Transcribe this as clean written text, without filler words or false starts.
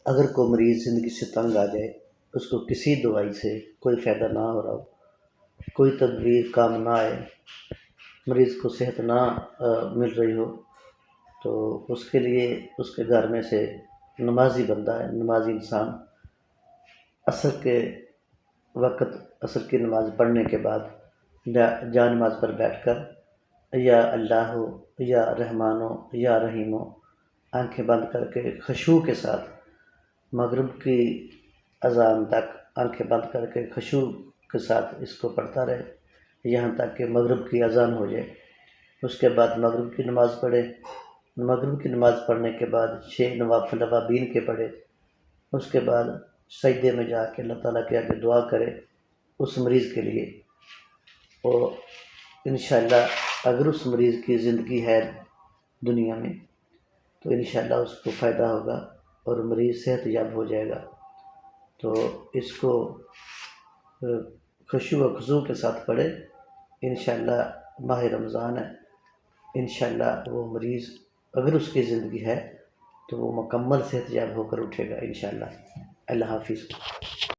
اگر کوئی مریض زندگی سے تنگ آ جائے، اس کو کسی دوائی سے کوئی فائدہ نہ ہو رہا ہو، کوئی تدبیر کام نہ آئے، مریض کو صحت نہ مل رہی ہو، تو اس کے لیے اس کے گھر میں سے نمازی بندہ ہے، نمازی انسان عصر کے وقت عصر کی نماز پڑھنے کے بعد جا نماز پر بیٹھ کر یا اللہ ہو یا رحمان ہو یا رحیم ہو، آنکھیں بند کر کے خشوع کے ساتھ مغرب کی اذان تک آنکھیں بند کر کے خشوع کے ساتھ اس کو پڑھتا رہے یہاں تک کہ مغرب کی اذان ہو جائے۔ اس کے بعد مغرب کی نماز پڑھے، مغرب کی نماز پڑھنے کے بعد 6 نوافل اوابین کے پڑھے، اس کے بعد سجدے میں جا کے اللہ تعالیٰ کے آگے دعا کرے اس مریض کے لیے، اور انشاءاللہ اگر اس مریض کی زندگی ہے دنیا میں تو انشاءاللہ اس کو فائدہ ہوگا اور مریض صحت یاب ہو جائے گا۔ تو اس کو خشوع و خضوع کے ساتھ پڑھے، انشاءاللہ ماہ رمضان ہے، انشاءاللہ وہ مریض اگر اس کی زندگی ہے تو وہ مکمل صحت یاب ہو کر اٹھے گا انشاءاللہ۔ اللہ حافظ۔